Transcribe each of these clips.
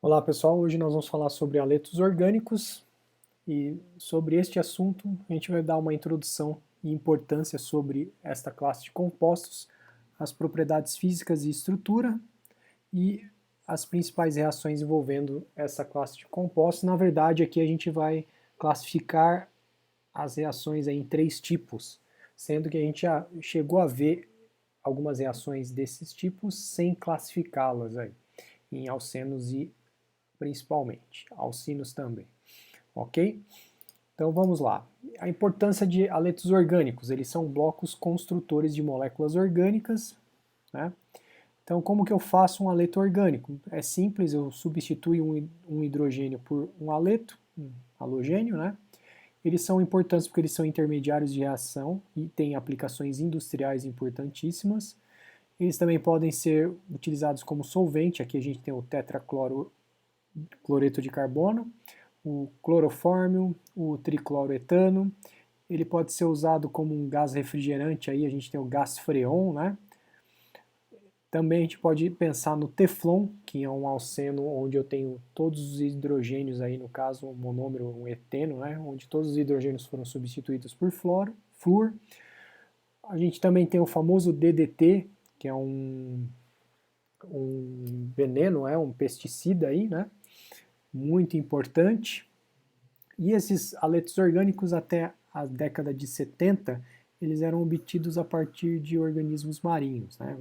Olá pessoal, hoje nós vamos falar sobre haletos orgânicos e sobre este assunto a gente vai dar uma introdução e importância sobre esta classe de compostos, as propriedades físicas e estrutura e as principais reações envolvendo essa classe de compostos. Na verdade, aqui a gente vai classificar as reações em três tipos, sendo que a gente já chegou a ver algumas reações desses tipos sem classificá-las aí, em alcenos e principalmente, alcinos também, ok? Então vamos lá. A importância de haletos orgânicos, eles são blocos construtores de moléculas orgânicas, né? Então como que eu faço um haleto orgânico? É simples, eu substituo um hidrogênio por um haleto, um halogênio, né? Eles são importantes porque eles são intermediários de reação e têm aplicações industriais importantíssimas. Eles também podem ser utilizados como solvente, aqui a gente tem o tetracloreto de carbono, o clorofórmio, o tricloroetano. Ele pode ser usado como um gás refrigerante, aí a gente tem o gás freon, né? Também a gente pode pensar no Teflon, que é um alceno onde eu tenho todos os hidrogênios aí, no caso, um monômero, um eteno, né? Onde todos os hidrogênios foram substituídos por flúor. A gente também tem o famoso DDT, que é um veneno, um pesticida aí, né? Muito importante. E esses haletos orgânicos até a década de 70, eles eram obtidos a partir de organismos marinhos, né?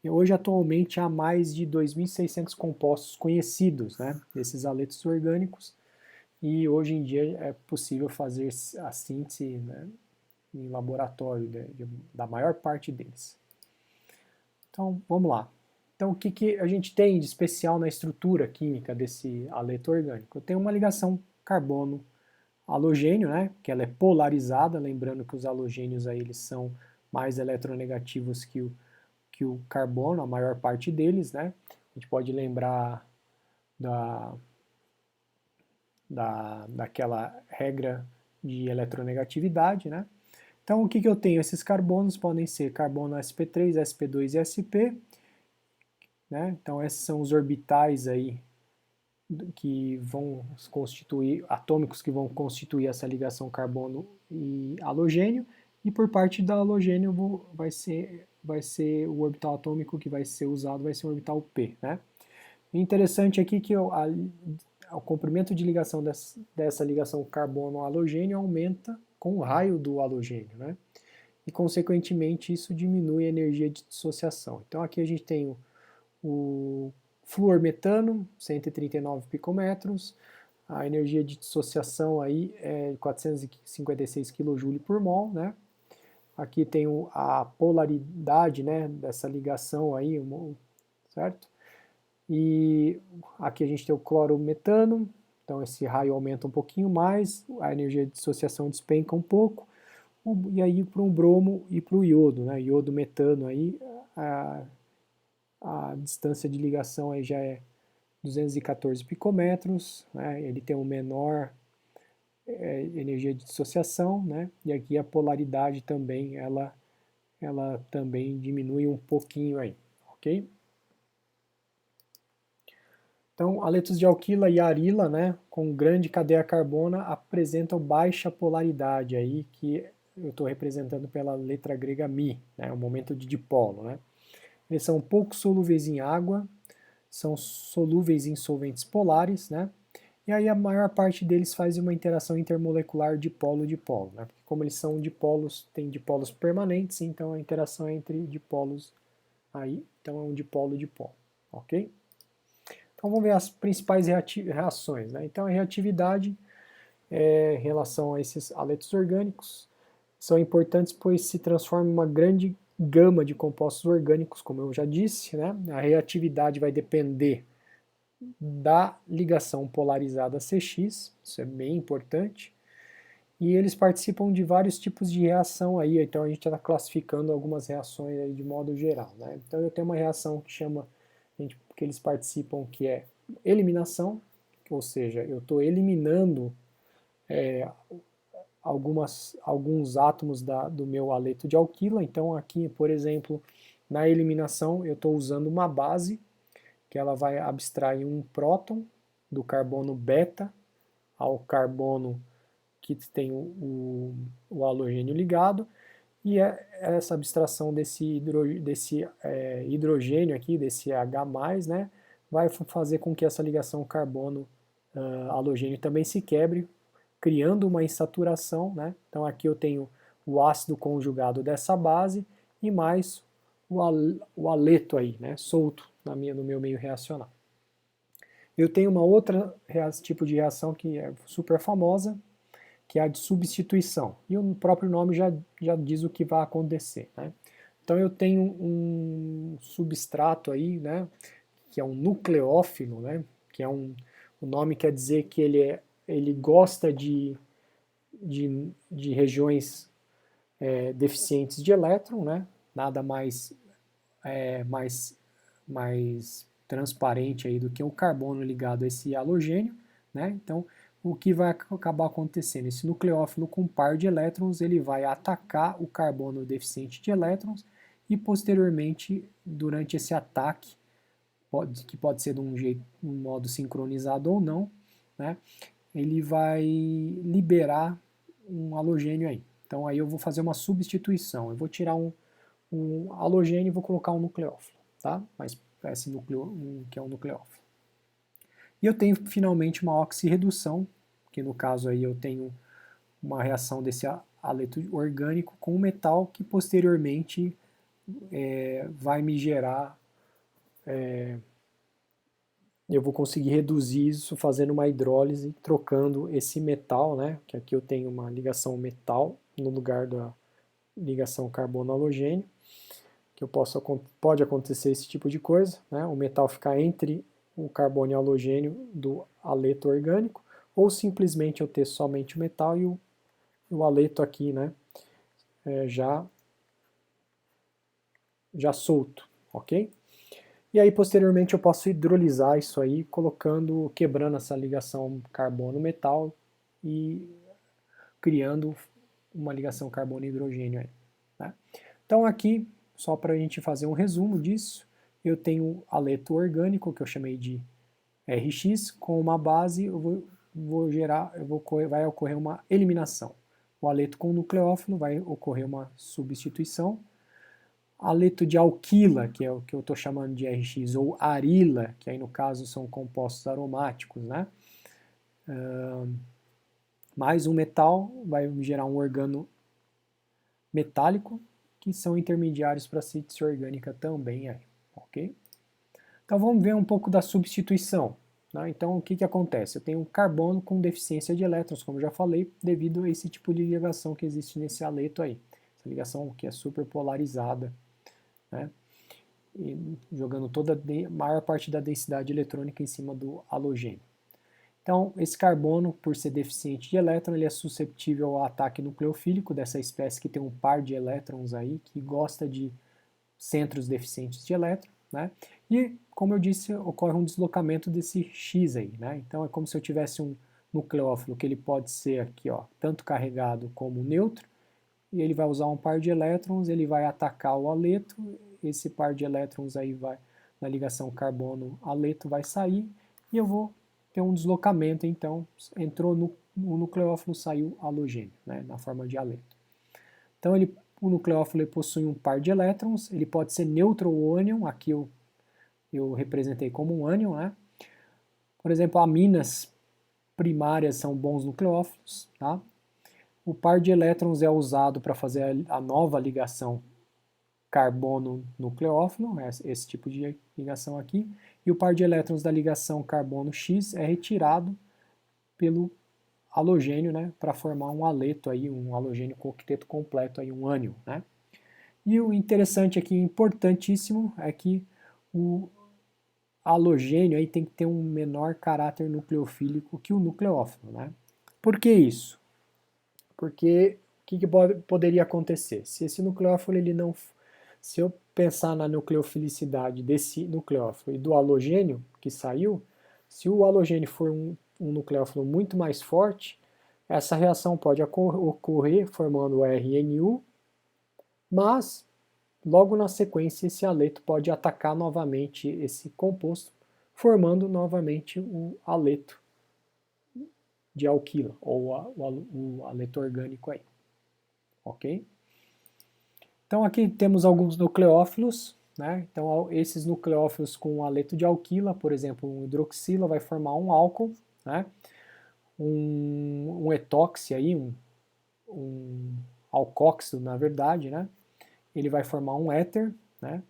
E hoje, atualmente, há mais de 2.600 compostos conhecidos, né, desses haletos orgânicos, e hoje em dia é possível fazer a síntese, né, em laboratório da maior parte deles. Então, vamos lá. Então, o que a gente tem de especial na estrutura química desse haleto orgânico? Eu tenho uma ligação carbono halogênio, né, que ela é polarizada, lembrando que os halogênios aí, eles são mais eletronegativos que o carbono, a maior parte deles, né? A gente pode lembrar daquela regra de eletronegatividade, né? Então, o que eu tenho? Esses carbonos podem ser carbono sp3, sp2 e sp, né? Então, esses são os orbitais aí que vão constituir, atômicos que vão constituir essa ligação carbono e halogênio, e por parte da halogênio vai ser o orbital atômico que vai ser usado, vai ser o orbital p, né? O interessante aqui é que o comprimento de ligação dessa ligação carbono-halogênio aumenta com o raio do halogênio, né? E consequentemente isso diminui a energia de dissociação. Então aqui a gente tem o fluormetano, 139 picometros, a energia de dissociação aí é 456 kJ por mol, né? Aqui tem a polaridade, né, dessa ligação aí, certo? E aqui a gente tem o clorometano, então esse raio aumenta um pouquinho mais, a energia de dissociação despenca um pouco, e aí para um bromo e para o iodo, né? Iodo metano aí, a, a distância de ligação aí já é 214 picometros, né? Ele tem um menor energia de dissociação, né? E aqui a polaridade também, ela também diminui um pouquinho aí, ok? Então, haletos de alquila e arila, né, com grande cadeia carbona, apresentam baixa polaridade aí, que eu estou representando pela letra grega Mi, né, o momento de dipolo, né. Eles são pouco solúveis em água, são solúveis em solventes polares, né, e aí a maior parte deles faz uma interação intermolecular dipolo-dipolo, né, porque como eles são dipolos, tem dipolos permanentes, então a interação é entre dipolos aí, então é um dipolo-dipolo, ok? Então vamos ver as principais reações, né? Então a reatividade em relação a esses haletos orgânicos são importantes pois se transforma em uma grande gama de compostos orgânicos, como eu já disse, né? A reatividade vai depender da ligação polarizada CX, isso é bem importante, e eles participam de vários tipos de reação aí, então a gente está classificando algumas reações aí de modo geral, né? Então eu tenho uma reação que chama, que eles participam, que é eliminação, ou seja, eu estou eliminando alguns átomos do meu haleto de alquila, então aqui, por exemplo, na eliminação eu estou usando uma base, que ela vai abstrair um próton do carbono beta ao carbono que tem o halogênio ligado, e essa abstração desse hidrogênio aqui, desse H+, né, vai fazer com que essa ligação carbono-halogênio também se quebre, criando uma insaturação, né? Então aqui eu tenho o ácido conjugado dessa base e mais o haleto aí, né, solto no meu meio reacional. Eu tenho uma outra tipo de reação que é super famosa, que é a de substituição. E o próprio nome já diz o que vai acontecer, né? Então eu tenho um substrato aí, né, que é um nucleófilo, né, que é o nome quer dizer que ele gosta de regiões deficientes de elétron, né, nada mais transparente aí do que um carbono ligado a esse halogênio, né? Então, o que vai acabar acontecendo? Esse nucleófilo com par de elétrons, ele vai atacar o carbono deficiente de elétrons e posteriormente, durante esse ataque, que pode ser de um modo sincronizado ou não, né? Ele vai liberar um halogênio aí. Então aí eu vou fazer uma substituição. Eu vou tirar um halogênio e vou colocar um nucleófilo, tá? Mas esse que é um nucleófilo. E eu tenho finalmente uma oxirredução, que no caso aí eu tenho uma reação desse haleto orgânico com um metal que posteriormente vai me gerar, eu vou conseguir reduzir isso fazendo uma hidrólise, trocando esse metal, né, que aqui eu tenho uma ligação metal no lugar da ligação carbono-halogênio, que pode acontecer esse tipo de coisa, né, o metal ficar entre o carbono e o halogênio do haleto orgânico, ou simplesmente eu ter somente o metal e o haleto aqui, né, já solto, ok? E aí posteriormente eu posso hidrolisar isso aí, quebrando essa ligação carbono-metal e criando uma ligação carbono-hidrogênio aí. Né? Então aqui, só para a gente fazer um resumo disso, eu tenho haleto orgânico, que eu chamei de Rx, com uma base, vai ocorrer uma eliminação. O haleto com nucleófilo vai ocorrer uma substituição. Haleto de alquila, que é o que eu estou chamando de Rx, ou arila, que aí no caso são compostos aromáticos, né? Mais um metal vai gerar um organo metálico, que são intermediários para a síntese orgânica também, aí, ok? Então vamos ver um pouco da substituição. Né? Então o que acontece? Eu tenho um carbono com deficiência de elétrons, como eu já falei, devido a esse tipo de ligação que existe nesse haleto aí. Essa ligação que é super polarizada, né? E jogando toda a maior parte da densidade eletrônica em cima do halogênio. Então, esse carbono, por ser deficiente de elétron, ele é susceptível ao ataque nucleofílico dessa espécie que tem um par de elétrons aí, que gosta de centros deficientes de elétron, né? E, como eu disse, ocorre um deslocamento desse X aí, né? Então, é como se eu tivesse um nucleófilo que ele pode ser aqui, ó, tanto carregado como neutro, e ele vai usar um par de elétrons, ele vai atacar o haleto, esse par de elétrons aí vai, na ligação carbono-haleto vai sair, e eu vou ter um deslocamento, então, entrou no nucleófilo, saiu halogênio, né, na forma de haleto. Então, o nucleófilo possui um par de elétrons, ele pode ser neutro ou ânion, aqui eu representei como um ânion, né? Por exemplo, aminas primárias são bons nucleófilos, tá? O par de elétrons é usado para fazer a nova ligação carbono-nucleófilo, esse tipo de ligação aqui, e o par de elétrons da ligação carbono-X é retirado pelo halogênio, né, para formar um haleto aí, um halogênio com octeto completo aí, um ânion, né? E o interessante aqui, importantíssimo, é que o halogênio aí tem que ter um menor caráter nucleofílico que o nucleófilo, né? Por que isso? Porque o que poderia acontecer? Se esse nucleófilo ele não, se eu pensar na nucleofilicidade desse nucleófilo e do halogênio que saiu, se o halogênio for um nucleófilo muito mais forte, essa reação pode ocorrer formando o RNU, mas logo na sequência esse haleto pode atacar novamente esse composto formando novamente o aleto de alquila, ou o aleto orgânico aí, ok? Então aqui temos alguns nucleófilos, né? Então esses nucleófilos com aleto de alquila, por exemplo, um hidroxila vai formar um álcool, né? Um etóxi aí, um alcóxido na verdade, né? Ele vai formar um éter, né?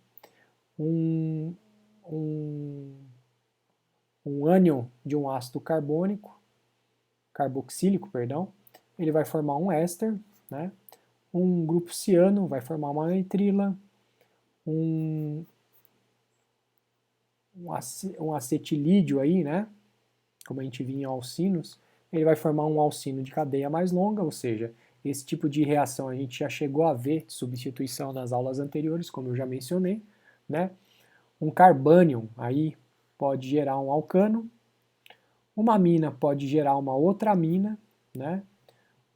Um, um, um ânion de um ácido carboxílico, perdão, ele vai formar um éster, né? Um grupo ciano vai formar uma nitrila, um acetilídeo aí, né? Como a gente viu em alcinos, ele vai formar um alcino de cadeia mais longa, ou seja, esse tipo de reação a gente já chegou a ver de substituição nas aulas anteriores, como eu já mencionei, né? Um carbânion aí pode gerar um alcano, uma amina pode gerar uma outra amina, né?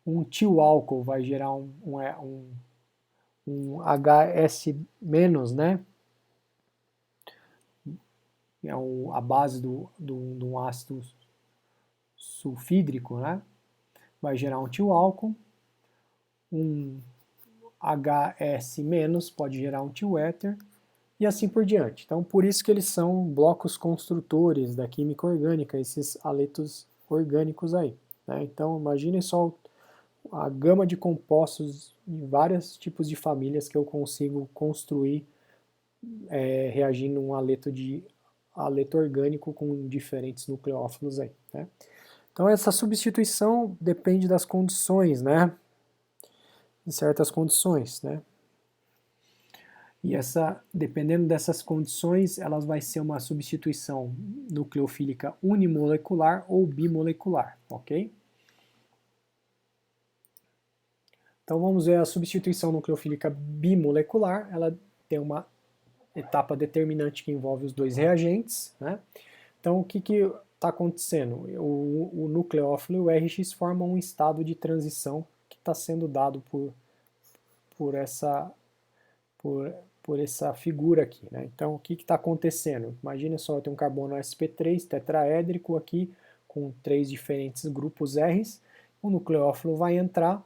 Um tioálcool vai gerar um HS-, né? É a base de um ácido sulfídrico, né? Vai gerar um tioálcool. Um HS- pode gerar um tioéter e assim por diante. Então, por isso que eles são blocos construtores da química orgânica, esses aletos orgânicos aí, né? Então, imaginem só a gama de compostos em vários tipos de famílias que eu consigo construir reagindo um aleto orgânico com diferentes nucleófilos aí, né? Então essa substituição depende das condições, né? Em certas condições, né? E dependendo dessas condições, elas vai ser uma substituição nucleofílica unimolecular ou bimolecular, ok? Então vamos ver a substituição nucleofílica bimolecular, ela tem uma etapa determinante que envolve os dois reagentes, né? Então o que está acontecendo? O nucleófilo e o RX formam um estado de transição que está sendo dado por essa por, por essa figura aqui, né? Então o que está acontecendo? Imagina só, eu tenho um carbono sp3 tetraédrico aqui com 3 diferentes grupos R's, o nucleófilo vai entrar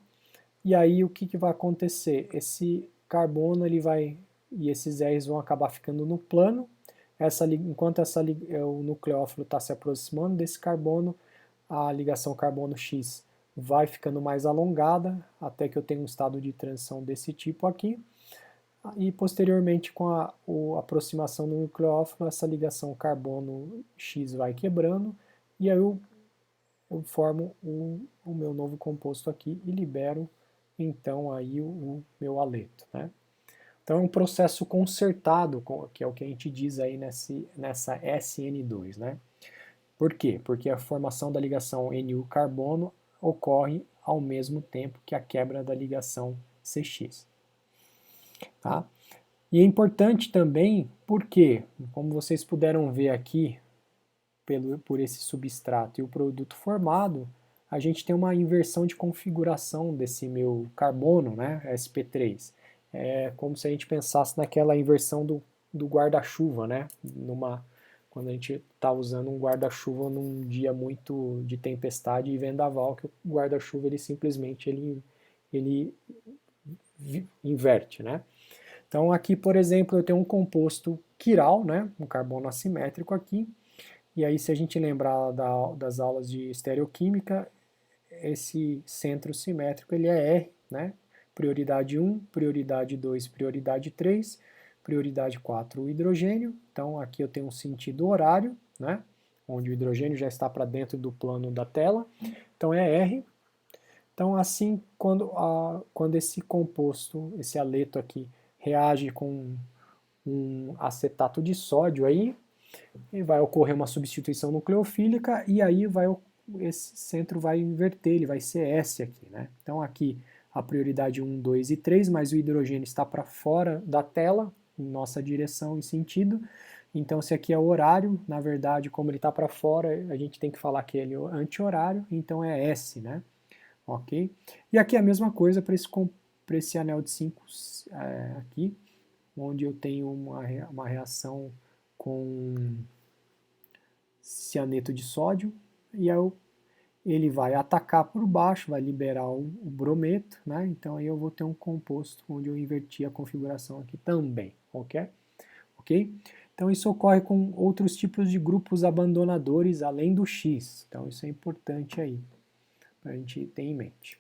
e aí o que vai acontecer? Esse carbono ele vai e esses R's vão acabar ficando no plano. Enquanto o nucleófilo está se aproximando desse carbono, a ligação carbono X vai ficando mais alongada até que eu tenha um estado de transição desse tipo aqui. E posteriormente, com a aproximação do nucleófilo, essa ligação carbono X vai quebrando e aí eu formo o meu novo composto aqui e libero então aí o meu aleto, né? Então é um processo concertado, que é o que a gente diz aí nessa SN2, né? Por quê? Porque a formação da ligação NU-carbono ocorre ao mesmo tempo que a quebra da ligação CX. Tá? E é importante também porque, como vocês puderam ver aqui, por esse substrato e o produto formado, a gente tem uma inversão de configuração desse meu carbono, né, sp3. É como se a gente pensasse naquela inversão do guarda-chuva, né, quando a gente está usando um guarda-chuva num dia muito de tempestade e vendaval, que o guarda-chuva ele simplesmente ele inverte, né. Então aqui, por exemplo, eu tenho um composto quiral, né, um carbono assimétrico aqui, e aí se a gente lembrar das aulas de estereoquímica, esse centro simétrico ele é R, né, prioridade 1, prioridade 2, prioridade 3, prioridade 4 o hidrogênio, então aqui eu tenho um sentido horário, né, onde o hidrogênio já está para dentro do plano da tela, então é R. Então assim, quando esse composto, esse aleto aqui, reage com um acetato de sódio aí, e vai ocorrer uma substituição nucleofílica e aí esse centro vai inverter, ele vai ser S aqui, né? Então aqui a prioridade 1, 2 e 3, mas o hidrogênio está para fora da tela, em nossa direção e sentido. Então se aqui é horário, na verdade, como ele está para fora, a gente tem que falar que ele é anti-horário, então é S, né? Ok? E aqui é a mesma coisa para esse anel de 5 aqui, onde eu tenho uma reação com cianeto de sódio, e aí ele vai atacar por baixo, vai liberar o brometo, né? Então aí eu vou ter um composto onde eu inverti a configuração aqui também, ok? Então isso ocorre com outros tipos de grupos abandonadores além do X, então isso é importante aí, para a gente ter em mente.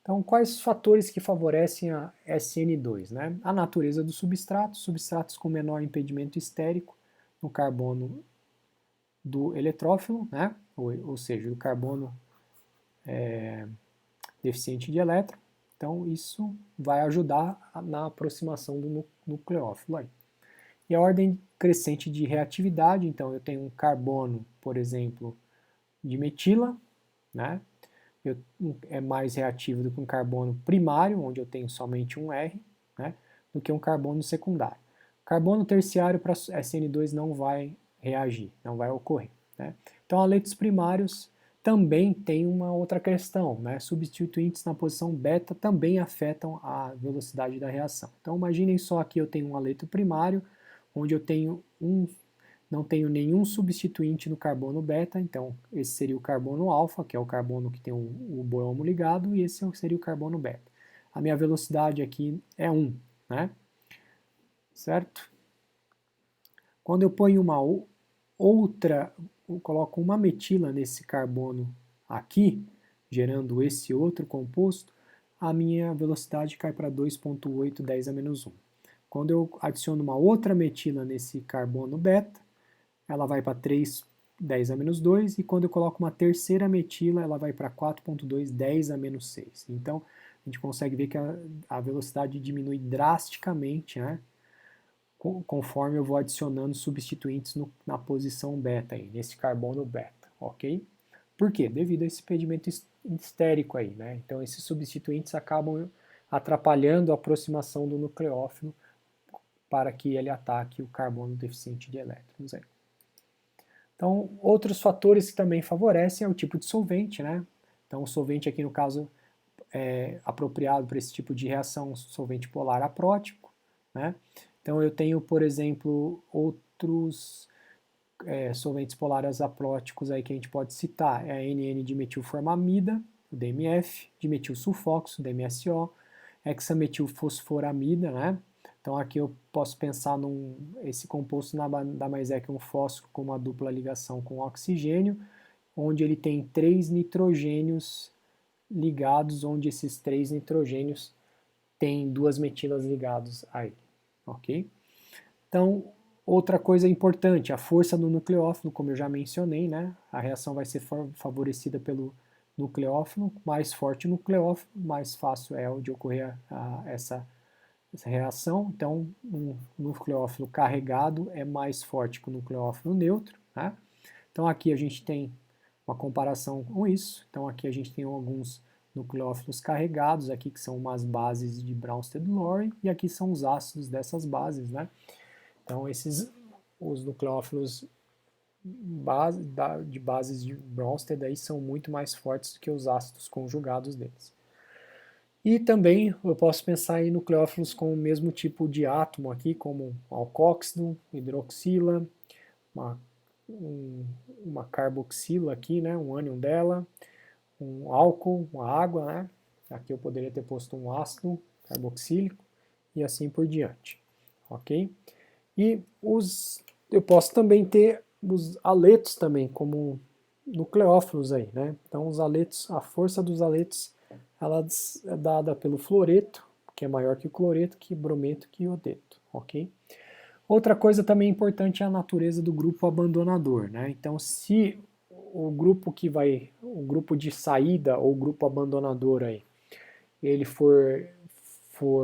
Então, quais os fatores que favorecem a SN2? Né? A natureza do substrato, substratos com menor impedimento estérico no carbono do eletrófilo, né? ou seja, do carbono deficiente de elétron. Então, isso vai ajudar na aproximação do nucleófilo. Aí. E a ordem crescente de reatividade, então eu tenho um carbono, por exemplo, de metila, né? É mais reativo do que um carbono primário, onde eu tenho somente um R, né, do que um carbono secundário. Carbono terciário para SN2 não vai reagir, não vai ocorrer. Né? Então, aletos primários também tem uma outra questão, né? Substituintes na posição beta também afetam a velocidade da reação. Então, imaginem só aqui eu tenho um aleto primário, onde eu tenho não tenho nenhum substituinte no carbono beta, então esse seria o carbono alfa, que é o carbono que tem o bromo ligado, e esse seria o carbono beta. A minha velocidade aqui é 1, né? Certo? Quando eu ponho uma outra, eu coloco uma metila nesse carbono aqui, gerando esse outro composto, a minha velocidade cai para 2,8 10 a menos 1. Quando eu adiciono uma outra metila nesse carbono beta, ela vai para 3, 10 a menos 2, e quando eu coloco uma terceira metila, ela vai para 4,2, 10 a menos 6. Então, a gente consegue ver que a velocidade diminui drasticamente, né, conforme eu vou adicionando substituintes na posição beta, aí, nesse carbono beta, ok? Por quê? Devido a esse impedimento estérico aí, né? Então, esses substituintes acabam atrapalhando a aproximação do nucleófilo para que ele ataque o carbono deficiente de elétrons aí. Então, outros fatores que também favorecem é o tipo de solvente, né? Então, o solvente aqui no caso é apropriado para esse tipo de reação, solvente polar aprótico, né? Então, eu tenho, por exemplo, outros solventes polares apróticos aí que a gente pode citar, é a NN-dimetilformamida, o DMF, dimetilsulfóxido, DMSO, hexametilfosforamida, né? Então aqui eu posso pensar esse composto nada mais é que um fósforo com uma dupla ligação com oxigênio, onde ele tem 3 nitrogênios ligados, onde esses 3 nitrogênios têm 2 metilas ligados a ele, ok? Então, outra coisa importante, a força do nucleófilo, como eu já mencionei, né? A reação vai ser favorecida pelo nucleófilo, mais forte o nucleófilo, mais fácil é de ocorrer essa reação. Então, um nucleófilo carregado é mais forte que o nucleófilo neutro. Né? Então, aqui a gente tem uma comparação com isso. Então, aqui a gente tem alguns nucleófilos carregados, aqui que são umas bases de Bronsted-Lowry, e aqui são os ácidos dessas bases. Né? Então, os nucleófilos de bases de Bronsted aí são muito mais fortes do que os ácidos conjugados deles. E também eu posso pensar em nucleófilos com o mesmo tipo de átomo aqui, como alcóxido, hidroxila, uma carboxila aqui, né, um ânion dela, um álcool, uma água, né? Aqui eu poderia ter posto um ácido carboxílico e assim por diante, ok? E eu posso também ter os aletos também como nucleófilos aí, né? Então os aletos, a força dos aletos ela é dada pelo fluoreto, que é maior que o cloreto, que brometo, que iodeto, ok? Outra coisa também importante é a natureza do grupo abandonador, né? Então, se o grupo de saída ou grupo abandonador aí, ele for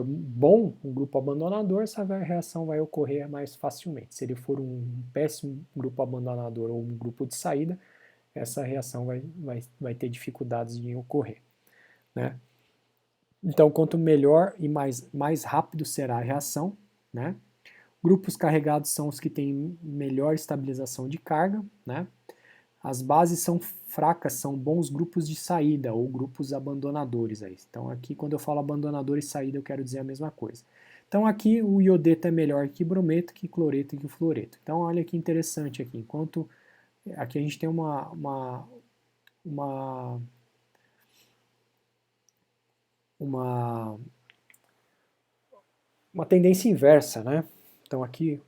bom, um grupo abandonador, essa reação vai ocorrer mais facilmente. Se ele for um péssimo grupo abandonador ou um grupo de saída, essa reação vai ter dificuldades em ocorrer. Né? Então, quanto melhor e mais rápido será a reação, né? Grupos carregados são os que têm melhor estabilização de carga, né? As bases são fracas, são bons grupos de saída ou grupos abandonadores. Aí. Então, aqui, quando eu falo abandonador e saída, eu quero dizer a mesma coisa. Então, aqui, o iodeto é melhor que brometo, que cloreto e que fluoreto. Então, olha que interessante aqui. Enquanto aqui a gente tem uma tendência inversa, né? Então aqui,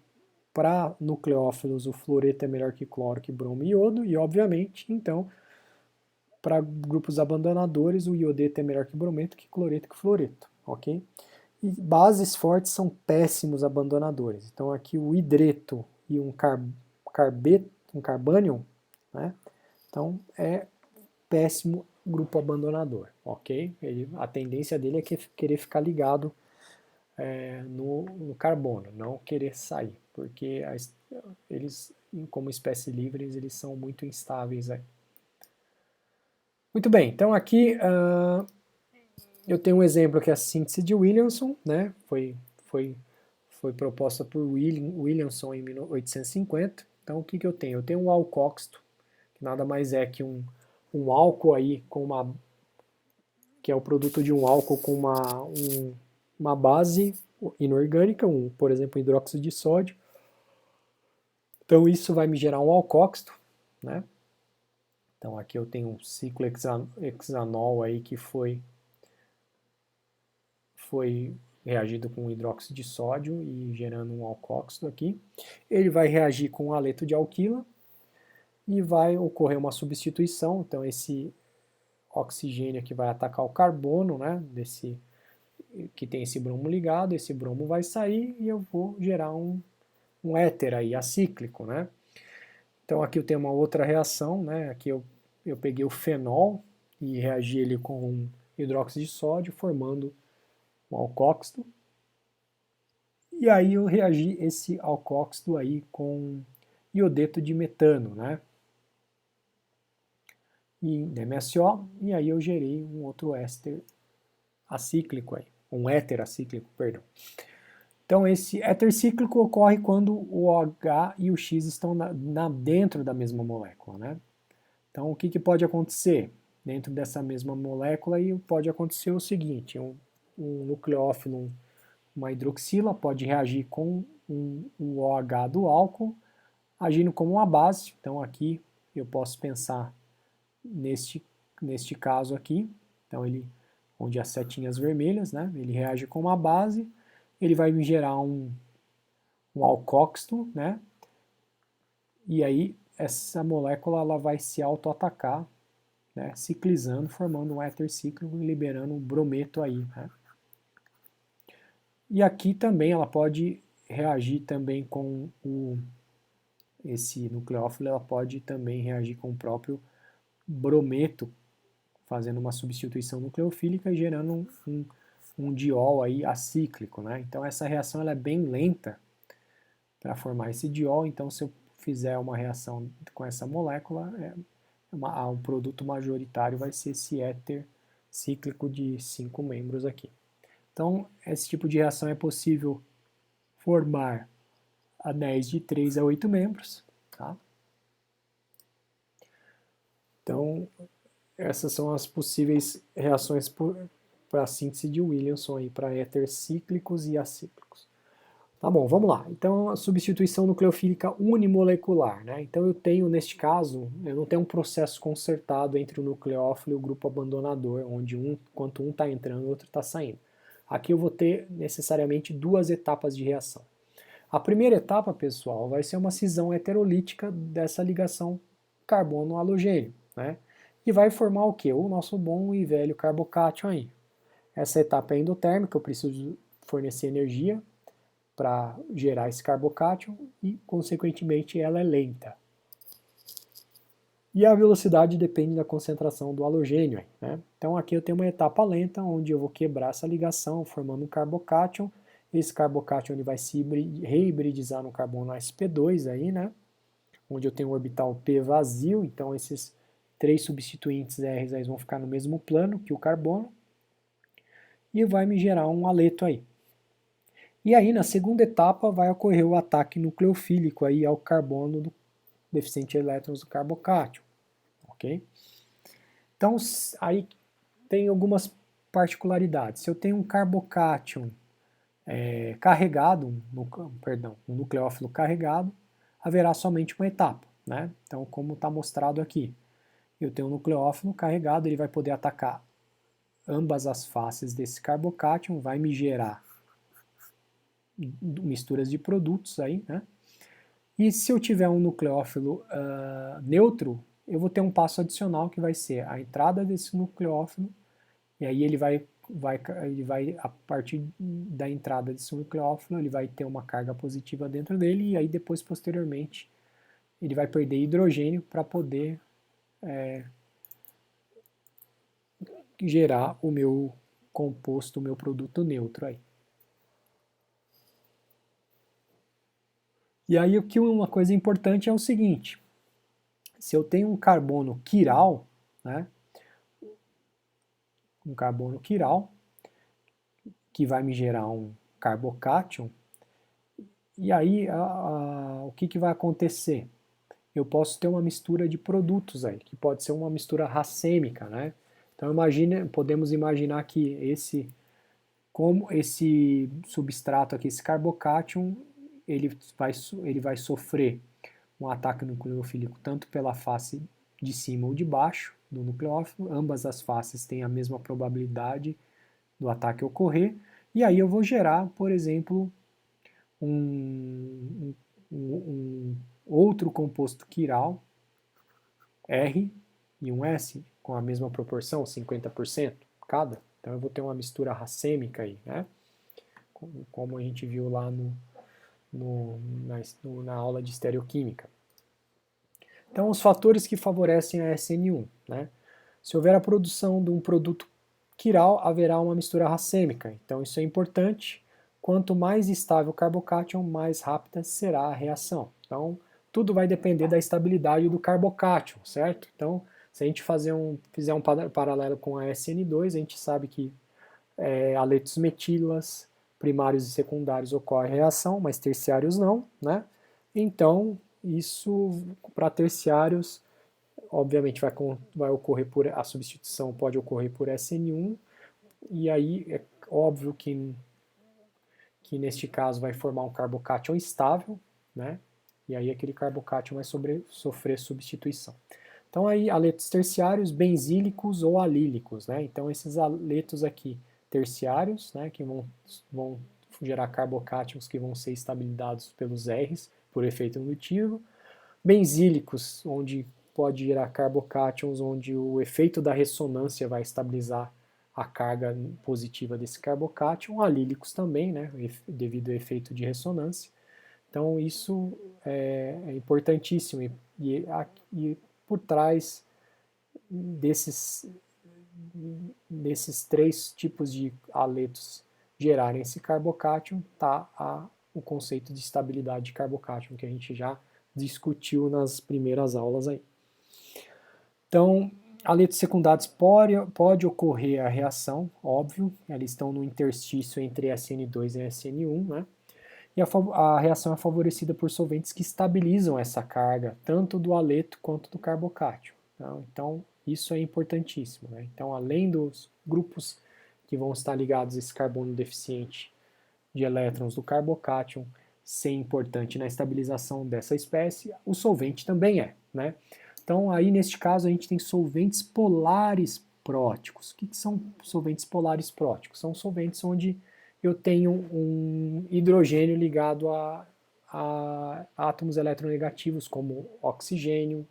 para nucleófilos, o fluoreto é melhor que cloro, que bromo e iodo, e obviamente, então, para grupos abandonadores, o iodeto é melhor que brometo, que cloreto, que fluoreto, ok? E bases fortes são péssimos abandonadores. Então aqui o hidreto e um carbânion, né? Então é péssimo grupo abandonador, ok? A tendência dele é querer ficar ligado no carbono, não querer sair, porque eles, como espécie livres, eles são muito instáveis aí. Muito bem, então aqui eu tenho um exemplo que é a síntese de Williamson, né? Foi proposta por Williamson em 1850. Então o que eu tenho? Eu tenho um alcóxido, que nada mais é que um álcool aí que é o produto de um álcool com uma base inorgânica, por exemplo, hidróxido de sódio. Então isso vai me gerar um alcóxido, né? Então aqui eu tenho um ciclo hexanol aí que foi reagido com hidróxido de sódio e gerando um alcóxido aqui. Ele vai reagir com um haleto de alquila e vai ocorrer uma substituição. Então esse oxigênio aqui vai atacar o carbono, né? Que tem esse bromo ligado, esse bromo vai sair e eu vou gerar um éter aí, acíclico, né? Então aqui eu tenho uma outra reação, né? Aqui eu peguei o fenol e reagi ele com hidróxido de sódio, formando um alcóxido. E aí eu reagi esse alcóxido aí com iodeto de metano, né? E MSO, e aí eu gerei um outro éster acíclico aí, um éter acíclico, perdão. Então esse éter cíclico ocorre quando o OH e o X estão dentro da mesma molécula, né? Então o que pode acontecer? Dentro dessa mesma molécula aí pode acontecer o seguinte, um nucleófilo, uma hidroxila pode reagir com o OH do álcool, agindo como uma base. Então aqui eu posso pensar neste caso aqui, então onde as setinhas vermelhas, né? Ele reage com uma base, ele vai me gerar um alcóxido, né? E aí essa molécula ela vai se autoatacar, né? Ciclizando, formando um éter cíclico e liberando um brometo aí, né? E aqui também ela pode reagir também com esse nucleófilo, ela pode também reagir com o próprio brometo, fazendo uma substituição nucleofílica e gerando um diol aí acíclico, né? Então essa reação ela é bem lenta para formar esse diol, então se eu fizer uma reação com essa molécula, um produto majoritário vai ser esse éter cíclico de 5 membros aqui. Então esse tipo de reação é possível formar anéis de 3 a 8 membros, tá? Então essas são as possíveis reações para a síntese de Williamson aí para éter cíclicos e acíclicos. Tá bom, vamos lá. Então, a substituição nucleofílica unimolecular, né? Então, eu tenho, neste caso, eu não tenho um processo concertado entre o nucleófilo e o grupo abandonador, onde enquanto um está entrando, o outro está saindo. Aqui eu vou ter necessariamente duas etapas de reação. A primeira etapa, pessoal, vai ser uma cisão heterolítica dessa ligação carbono-halogênio, né? E vai formar o que? O nosso bom e velho carbocátion aí. Essa etapa é endotérmica, eu preciso fornecer energia para gerar esse carbocátion e, consequentemente, ela é lenta. E a velocidade depende da concentração do halogênio. Né? Então aqui eu tenho uma etapa lenta, onde eu vou quebrar essa ligação, formando um carbocátion. Esse carbocátion ele vai se reibridizar no carbono sp2, aí, né? Onde eu tenho um orbital p vazio, então esses três substituintes R vão ficar no mesmo plano que o carbono, e vai me gerar um haleto aí. E aí, na segunda etapa, vai ocorrer o ataque nucleofílico aí ao carbono deficiente de elétrons do carbocátion, ok? Então, aí tem algumas particularidades. Se eu tenho um carbocátion carregado, um nucleófilo carregado, haverá somente uma etapa. né? Então, como está mostrado aqui, eu tenho um nucleófilo carregado, ele vai poder atacar ambas as faces desse carbocátion, vai me gerar misturas de produtos aí, né? E se eu tiver um nucleófilo neutro, eu vou ter um passo adicional que vai ser a entrada desse nucleófilo, e aí ele vai, a partir da entrada desse nucleófilo, ele vai ter uma carga positiva dentro dele, e aí depois, posteriormente, ele vai perder hidrogênio para poder gerar o meu composto, o meu produto neutro aí. E aí uma coisa importante é o seguinte, se eu tenho um carbono quiral, né, um carbono quiral, que vai me gerar um carbocátion, e aí o que vai acontecer? Eu posso ter uma mistura de produtos aí, que pode ser uma mistura racêmica, né? Então podemos imaginar que como esse substrato aqui, esse carbocátion, ele vai sofrer um ataque nucleofílico tanto pela face de cima ou de baixo do nucleófilo, ambas as faces têm a mesma probabilidade do ataque ocorrer, e aí eu vou gerar, por exemplo, um outro composto quiral, R e um S, com a mesma proporção, 50% cada. Então eu vou ter uma mistura racêmica aí, né? Como a gente viu lá na aula de estereoquímica. Então, os fatores que favorecem a SN1, né? Se houver a produção de um produto quiral, haverá uma mistura racêmica. Então, isso é importante. Quanto mais estável o carbocátion, mais rápida será a reação. Então, tudo vai depender da estabilidade do carbocátion, certo? Então, se a gente fizer um paralelo com a SN2, a gente sabe que aletos metilas, primários e secundários ocorre reação, mas terciários não, né? Então, isso para terciários, obviamente vai ocorrer a substituição pode ocorrer por SN1, e aí é óbvio que neste caso vai formar um carbocátion estável, né? E aí aquele carbocátion vai sofrer substituição. Então aí aletos terciários, benzílicos ou alílicos, né? Então esses aletos aqui terciários, né, que vão gerar carbocátions que vão ser estabilizados pelos R's por efeito indutivo, benzílicos, onde pode gerar carbocátions, onde o efeito da ressonância vai estabilizar a carga positiva desse carbocátion, alílicos também, né, devido ao efeito de ressonância. Então isso é importantíssimo e por trás desses três tipos de aletos gerarem esse carbocátion está o conceito de estabilidade de carbocátion que a gente já discutiu nas primeiras aulas aí. Então, aletos secundários pode ocorrer a reação, óbvio, eles estão no interstício entre SN2 e SN1, né? E a reação é favorecida por solventes que estabilizam essa carga, tanto do aleto quanto do carbocátion. Então, isso é importantíssimo, né? Então, além dos grupos que vão estar ligados a esse carbono deficiente de elétrons do carbocátion ser importante na estabilização dessa espécie, o solvente também é, né? Então, aí neste caso, a gente tem solventes polares próticos. O que são solventes polares próticos? São solventes onde eu tenho um hidrogênio ligado a átomos eletronegativos, como oxigênio,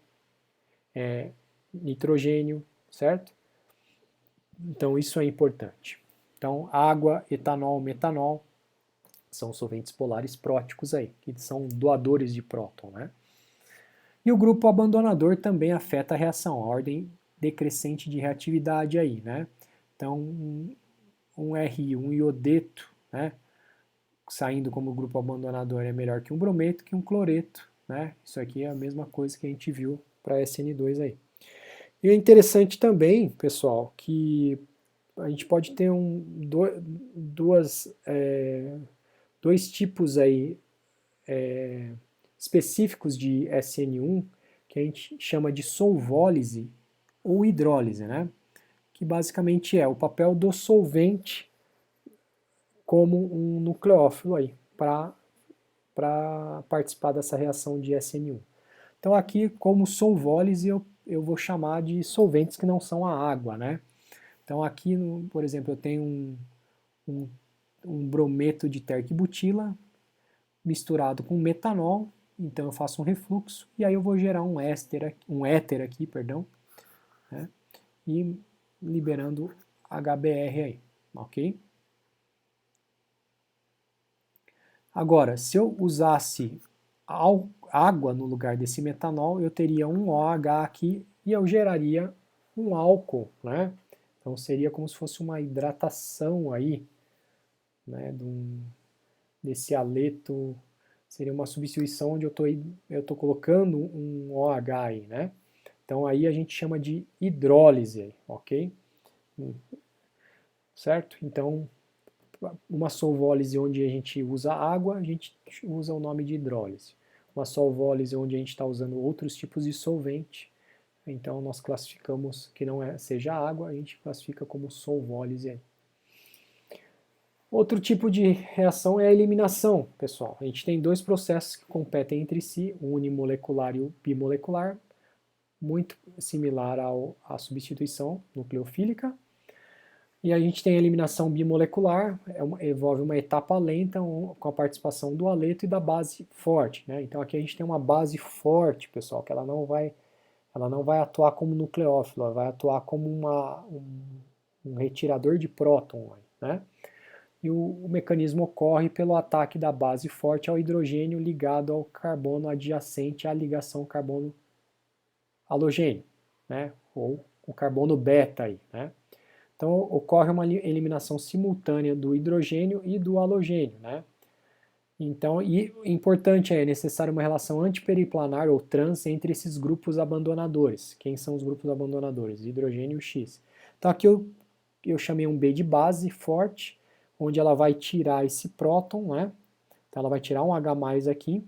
nitrogênio, certo? Então, isso é importante. Então, água, etanol, metanol são solventes polares próticos aí, que são doadores de próton, né? E o grupo abandonador também afeta a reação, a ordem decrescente de reatividade aí, né? Então, um RI, um iodeto, né? Saindo como grupo abandonador é melhor que um brometo, que um cloreto, né? Isso aqui é a mesma coisa que a gente viu para SN2 aí. E é interessante também, pessoal, que a gente pode ter dois tipos aí específicos de SN1 que a gente chama de solvólise ou hidrólise, né? Que basicamente é o papel do solvente como um nucleófilo aí para participar dessa reação de SN1. Então aqui, como solvólise, eu vou chamar de solventes que não são a água, né? Então aqui, por exemplo, eu tenho um brometo de terquibutila misturado com metanol, então eu faço um refluxo e aí eu vou gerar um éter aqui, perdão, né? E liberando HBr aí, ok? Agora, se eu usasse água no lugar desse metanol, eu teria um OH aqui e eu geraria um álcool, né? Então seria como se fosse uma hidratação aí, né, desse aleto, seria uma substituição onde eu tô colocando um OH aí, né? Então aí a gente chama de hidrólise, ok? Certo? Então uma solvólise onde a gente usa água, a gente usa o nome de hidrólise. Uma solvólise onde a gente está usando outros tipos de solvente, então nós classificamos que não seja água, a gente classifica como solvólise. Outro tipo de reação é a eliminação, pessoal. A gente tem dois processos que competem entre si, o unimolecular e o bimolecular, muito similar à substituição nucleofílica. E a gente tem a eliminação bimolecular, envolve uma etapa lenta com a participação do aleto e da base forte, né? Então aqui a gente tem uma base forte, pessoal, que ela não vai atuar como nucleófilo, ela vai atuar como um retirador de próton, né? E o mecanismo ocorre pelo ataque da base forte ao hidrogênio ligado ao carbono adjacente à ligação carbono-halogênio, né? Ou o carbono beta aí, né? Então ocorre uma eliminação simultânea do hidrogênio e do halogênio, né? Então, e importante é necessária uma relação antiperiplanar ou trans entre esses grupos abandonadores. Quem são os grupos abandonadores? Hidrogênio e o X. Então aqui eu chamei um B de base forte, onde ela vai tirar esse próton, né? Então ela vai tirar um H+ aqui,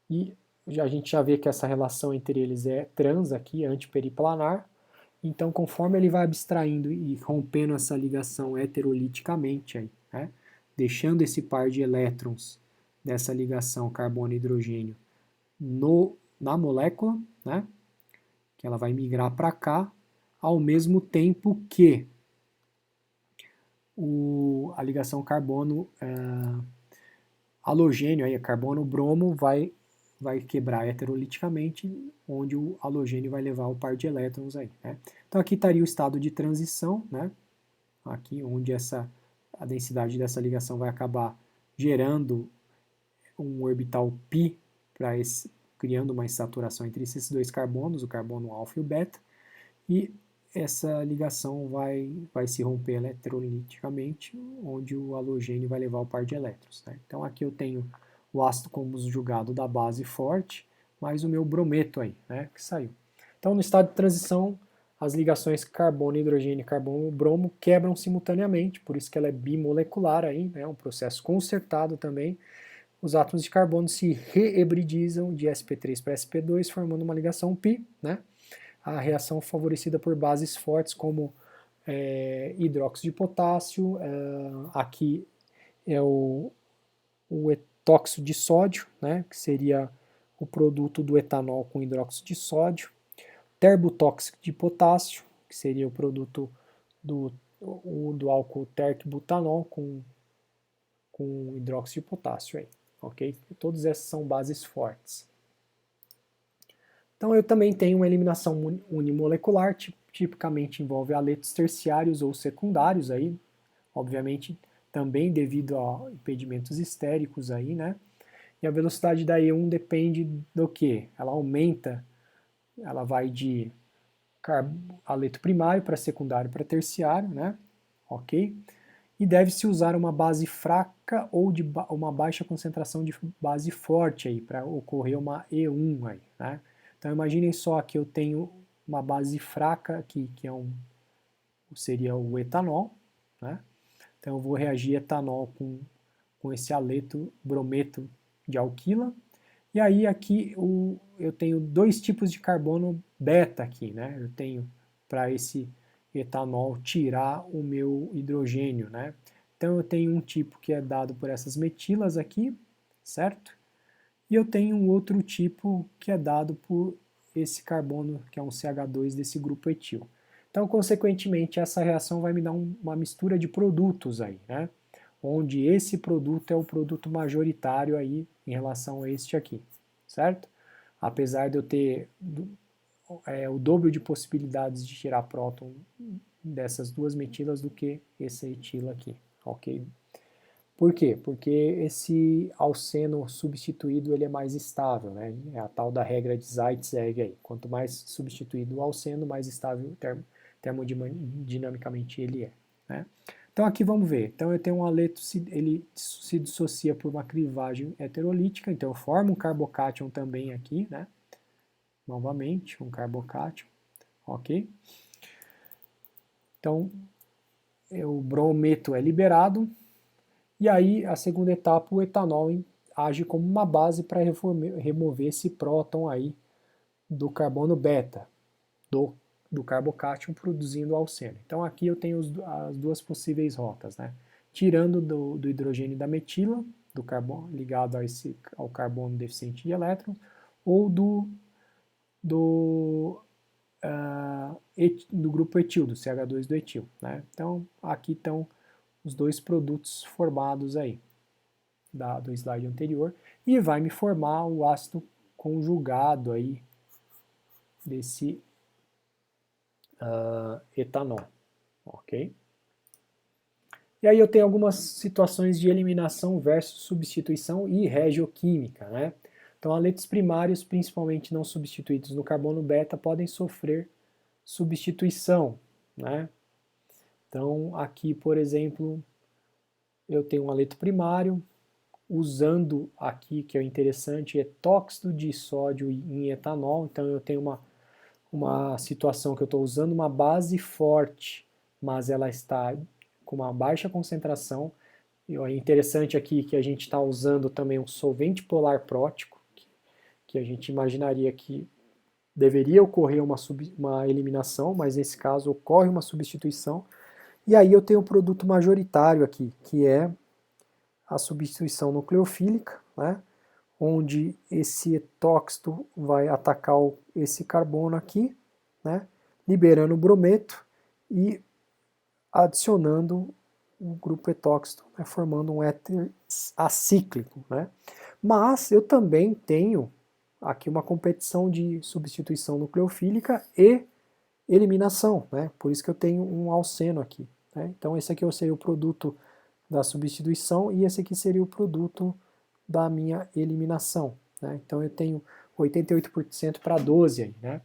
e a gente já vê que essa relação entre eles é trans aqui, antiperiplanar. Então, conforme ele vai abstraindo e rompendo essa ligação heteroliticamente, aí, né? Deixando esse par de elétrons dessa ligação carbono-hidrogênio na molécula, né? Que ela vai migrar para cá, ao mesmo tempo que a ligação carbono-halogênio, aí, carbono-bromo, vai quebrar heteroliticamente, onde o halogênio vai levar o par de elétrons aí, né? Então aqui estaria o estado de transição, né? Aqui onde a densidade dessa ligação vai acabar gerando um orbital π, criando uma insaturação entre esses dois carbonos, o carbono alfa e o beta, e essa ligação vai se romper eletroliticamente, onde o halogênio vai levar o par de elétrons, né? Então aqui eu tenho o ácido conjugado da base forte, mais o meu brometo aí, né, que saiu. Então no estado de transição, as ligações carbono, hidrogênio e carbono, bromo quebram simultaneamente, por isso que ela é bimolecular aí, né, um processo concertado também. Os átomos de carbono se reebridizam de sp3 para sp2, formando uma ligação π, né? A reação favorecida por bases fortes como hidróxido de potássio, aqui é o etóxido de sódio, né, que seria o produto do etanol com hidróxido de sódio, terbotóxico de potássio, que seria o produto do álcool terc-butanol com hidróxido de potássio aí, ok? Todas essas são bases fortes. Então eu também tenho uma eliminação unimolecular, tipicamente envolve aletos terciários ou secundários aí, obviamente também devido a impedimentos estéricos aí, né? E a velocidade da E1 depende do que? Ela aumenta, ela vai de aleto primário para secundário para terciário, né? Ok? E deve-se usar uma base fraca ou de uma baixa concentração de base forte aí para ocorrer uma E1 aí, né? Então imaginem só que eu tenho uma base fraca aqui, que seria o etanol, né? Então eu vou reagir etanol com esse aleto brometo de alquila. E aí aqui eu tenho dois tipos de carbono beta aqui, né? Eu tenho para esse etanol tirar o meu hidrogênio, né? Então eu tenho um tipo que é dado por essas metilas aqui, certo? e eu tenho um outro tipo que é dado por esse carbono, que é um CH2 desse grupo etil. Então, consequentemente, essa reação vai me dar uma mistura de produtos aí, né? Onde esse produto é o produto majoritário aí em relação a este aqui, certo? Apesar de eu ter o dobro de possibilidades de tirar próton dessas duas metilas do que essa etila aqui, ok? Por quê? Porque esse alceno substituído ele é mais estável, né? É a tal da regra de Zaitsev aí. Quanto mais substituído o alceno, mais estável termodinamicamente ele é, né? Então aqui vamos ver. Então eu tenho um aleto, ele se dissocia por uma clivagem heterolítica, então eu formo um carbocátion também aqui, né? Novamente, um carbocátion, ok? Então o brometo é liberado, e aí a segunda etapa, o etanol age como uma base para remover esse próton aí do carbono beta, do carbocátion produzindo alceno. Então aqui eu tenho as duas possíveis rotas, né? Tirando do hidrogênio da metila, do carbono ligado ao carbono deficiente de elétrons, ou do grupo etil, do CH2 do etil, né? Então aqui estão os dois produtos formados aí do slide anterior, e vai me formar o ácido conjugado aí desse etanol, ok? E aí eu tenho algumas situações de eliminação versus substituição e regioquímica, né? Então, aletos primários, principalmente não substituídos no carbono beta, podem sofrer substituição, né? Então, aqui, por exemplo, eu tenho um aleto primário, usando aqui, que é interessante, etóxido de sódio em etanol. Então eu tenho uma situação que eu estou usando uma base forte, mas ela está com uma baixa concentração. E é interessante aqui que a gente está usando também um solvente polar prótico, que a gente imaginaria que deveria ocorrer uma eliminação, mas nesse caso ocorre uma substituição. E aí eu tenho o produto majoritário aqui, que é a substituição nucleofílica, né? Onde esse etóxido vai atacar esse carbono aqui, né? Liberando o brometo e adicionando o grupo etóxido, né? Formando um éter acíclico, né? Mas eu também tenho aqui uma competição de substituição nucleofílica e eliminação, né? Por isso que eu tenho um alceno aqui, né? Então esse aqui seria o produto da substituição e esse aqui seria o produto da minha eliminação, né? Então eu tenho 88% para 12 aí, né?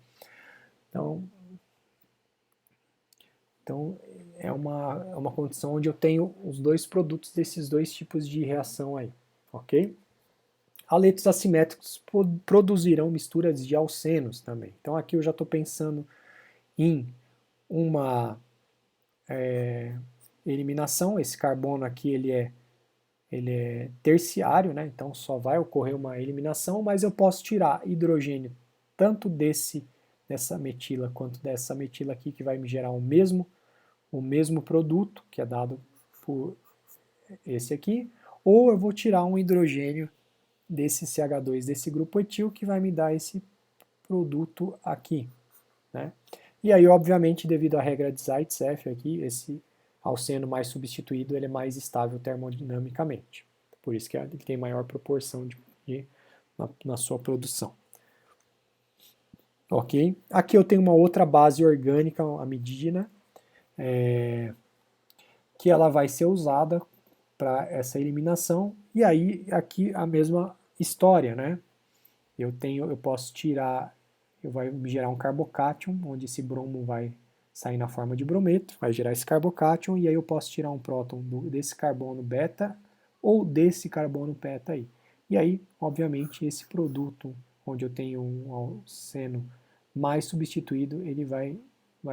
Então é uma condição onde eu tenho os dois produtos desses dois tipos de reação aí, ok? Aletos assimétricos produzirão misturas de alcenos também. Então aqui eu já estou pensando em uma eliminação. Esse carbono aqui ele é terciário, né? Então só vai ocorrer uma eliminação, mas eu posso tirar hidrogênio tanto dessa metila quanto dessa metila aqui, que vai me gerar o mesmo produto, que é dado por esse aqui, ou eu vou tirar um hidrogênio desse CH2 desse grupo etil, que vai me dar esse produto aqui, né? E aí, obviamente, devido à regra de Zaitsev aqui, esse alceno mais substituído ele é mais estável termodinamicamente. Por isso que ele tem maior proporção na sua produção. Ok? Aqui eu tenho uma outra base orgânica, a midina, que ela vai ser usada para essa eliminação. E aí aqui a mesma história, né? Eu posso tirar, vai me gerar um carbocátion, onde esse bromo vai sair na forma de brometo, vai gerar esse carbocátion, e aí eu posso tirar um próton desse carbono beta ou desse carbono beta aí. E aí, obviamente, esse produto, onde eu tenho um alceno mais substituído, ele vai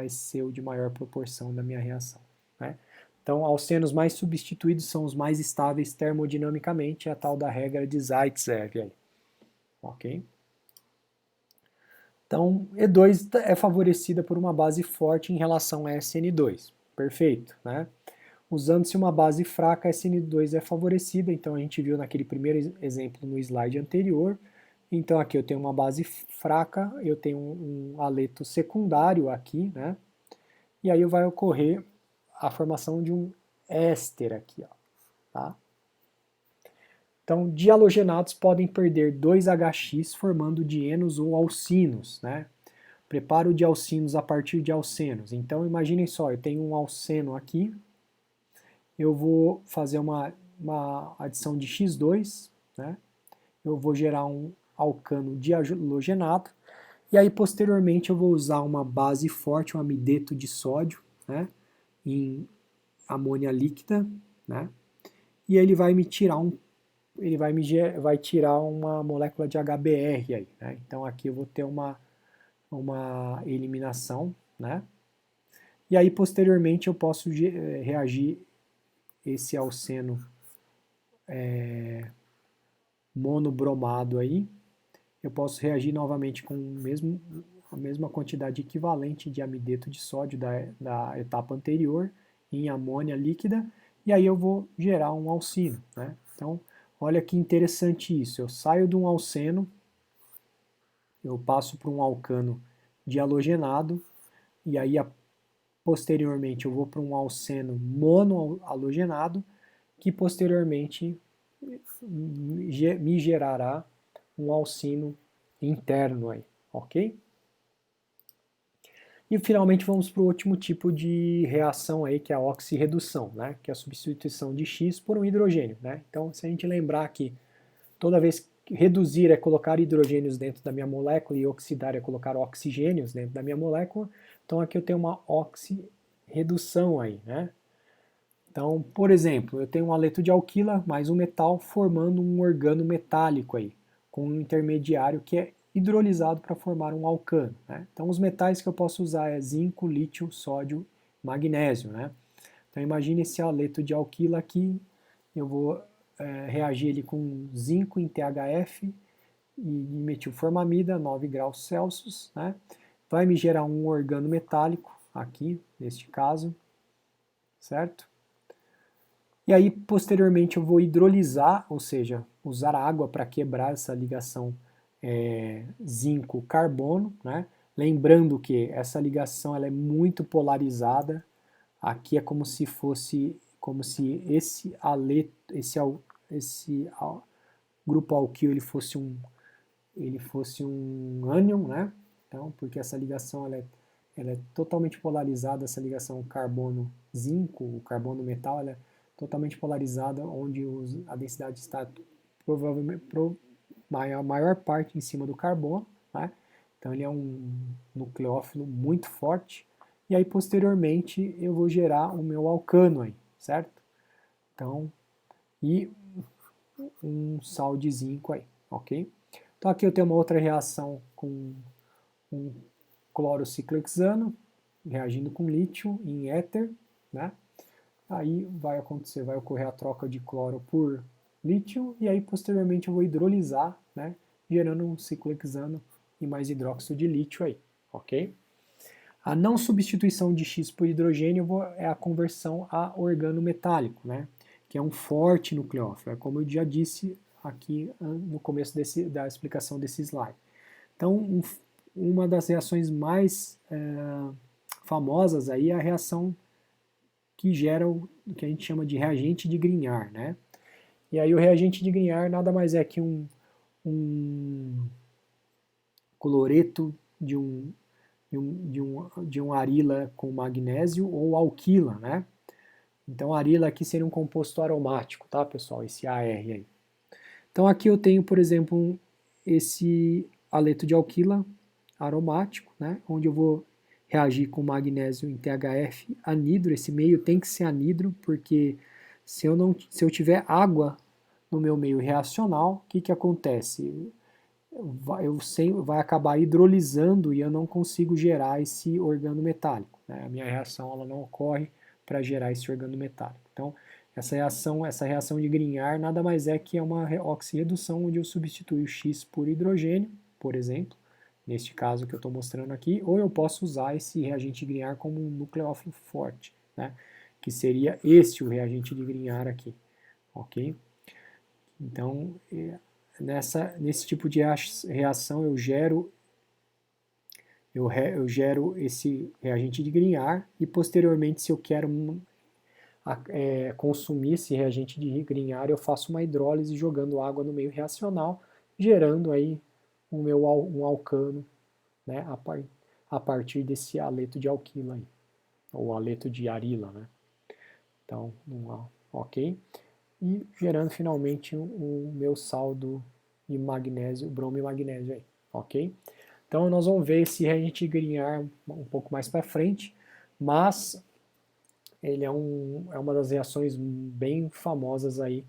ser o de maior proporção da minha reação, né? Então, alcenos mais substituídos são os mais estáveis termodinamicamente, é a tal da regra de Zaitsev aí. Ok? Então, E2 é favorecida por uma base forte em relação a SN2. Perfeito, né? Usando-se uma base fraca, a SN2 é favorecida, então a gente viu naquele primeiro exemplo no slide anterior. Então aqui eu tenho uma base fraca, eu tenho um aleto secundário aqui, né? E aí vai ocorrer a formação de um éster aqui, ó, tá? Então, dialogenados podem perder 2HX formando dienos ou alcinos, né? Preparo de alcinos a partir de alcenos. Então, imaginem só, eu tenho um alceno aqui, eu vou fazer uma adição de X2, né? Eu vou gerar um alcano dialogenado, e aí posteriormente eu vou usar uma base forte, um amideto de sódio, né? Em amônia líquida, né? E ele vai me tirar vai tirar uma molécula de HBr aí, né? Então aqui eu vou ter uma eliminação, né? E aí posteriormente eu posso reagir esse alceno monobromado aí, eu posso reagir novamente com a mesma quantidade equivalente de amideto de sódio da etapa anterior em amônia líquida, e aí eu vou gerar um alcino, né? Então, olha que interessante isso, eu saio de um alceno, eu passo para um alcano dialogenado, e aí posteriormente eu vou para um alceno monohalogenado, que posteriormente me gerará um alcino interno aí, ok? E finalmente vamos para o último tipo de reação aí, que é a oxirredução, né? Que é a substituição de X por um hidrogênio, né? Então, se a gente lembrar que toda vez que reduzir é colocar hidrogênios dentro da minha molécula e oxidar é colocar oxigênios dentro da minha molécula, então aqui eu tenho uma oxirredução aí, né? Então, por exemplo, eu tenho um aleto de alquila mais um metal formando um organo metálico aí, com um intermediário que é hidrolisado para formar um alcano, né? Então, os metais que eu posso usar é zinco, lítio, sódio, magnésio, né? Então, imagine esse aleto de alquila aqui, eu vou reagir ele com zinco em THF e metilformamida, 9 graus Celsius, né? Vai me gerar um organo metálico aqui, neste caso, certo? E aí, posteriormente, eu vou hidrolisar, ou seja, usar água para quebrar essa ligação zinco-carbono, né? Lembrando que essa ligação ela é muito polarizada. Aqui é como se fosse, como se esse grupo alquil ele fosse um ânion, né? Então, porque essa ligação ela é totalmente polarizada, essa ligação carbono-zinco, o carbono-metal, ela é totalmente polarizada, onde a densidade está provavelmente maior parte em cima do carbono, né? Então ele é um nucleófilo muito forte, e aí posteriormente eu vou gerar o meu alcano aí, certo? Então, e um sal de zinco aí, ok? Então aqui eu tenho uma outra reação com um clorociclohexano reagindo com lítio em éter, né? Aí vai ocorrer a troca de cloro por lítio e aí posteriormente eu vou hidrolisar, né? Gerando um ciclohexano e mais hidróxido de lítio aí, ok? A não substituição de X por hidrogênio é a conversão a organometálico, né? Que é um forte nucleófilo, é como eu já disse aqui no começo da explicação desse slide. Então, uma das reações mais famosas aí é a reação que gera o que a gente chama de reagente de Grignard, né? E aí o reagente de Grignard nada mais é que um cloreto de um arila com magnésio ou alquila, né? Então arila aqui seria um composto aromático, tá, pessoal? Esse AR aí. Então aqui eu tenho, por exemplo, esse aleto de alquila aromático, né? Onde eu vou reagir com magnésio em THF anidro. Esse meio tem que ser anidro, porque se eu tiver água no meu meio reacional, o que acontece? Vai acabar hidrolisando e eu não consigo gerar esse organometálico, né? A minha reação ela não ocorre para gerar esse organometálico. Então, essa reação de Grignard nada mais é que é uma oxirredução onde eu substituo o X por hidrogênio, por exemplo, neste caso que eu estou mostrando aqui, ou eu posso usar esse reagente de Grignard como um nucleófilo forte, né? que seria este o reagente de Grignard aqui, ok? Então, nesse tipo de reação eu gero esse reagente de Grignard e posteriormente, se eu quero consumir esse reagente de Grignard, eu faço uma hidrólise jogando água no meio reacional, gerando aí um alcano, né, a partir desse aleto de alquila aí, ou aleto de arila, né? Então, ok? E gerando finalmente o meu saldo de magnésio, bromo e magnésio aí, ok? Então nós vamos ver esse reagente de Grignard um pouco mais para frente, mas ele é uma das reações bem famosas aí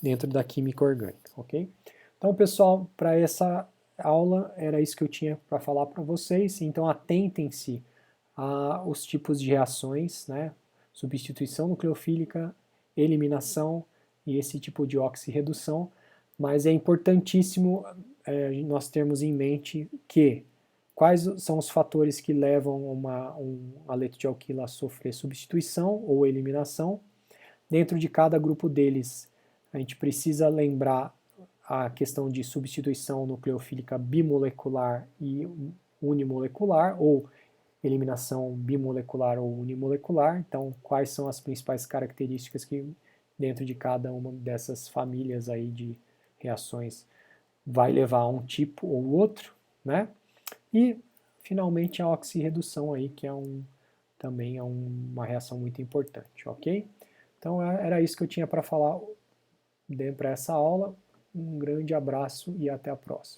dentro da química orgânica, ok? Então, pessoal, para essa aula era isso que eu tinha para falar para vocês. Então, atentem-se aos tipos de reações, né? Substituição nucleofílica, eliminação e esse tipo de oxirredução. Mas é importantíssimo nós termos em mente que quais são os fatores que levam um aleto de alquila a sofrer substituição ou eliminação. Dentro de cada grupo deles, a gente precisa lembrar a questão de substituição nucleofílica bimolecular e unimolecular, ou eliminação bimolecular ou unimolecular. Então, quais são as principais características que dentro de cada uma dessas famílias aí de reações vai levar a um tipo ou outro, né? E, finalmente, a oxirredução aí, que também é uma reação muito importante, ok? Então, era isso que eu tinha para falar para essa aula. Um grande abraço e até a próxima.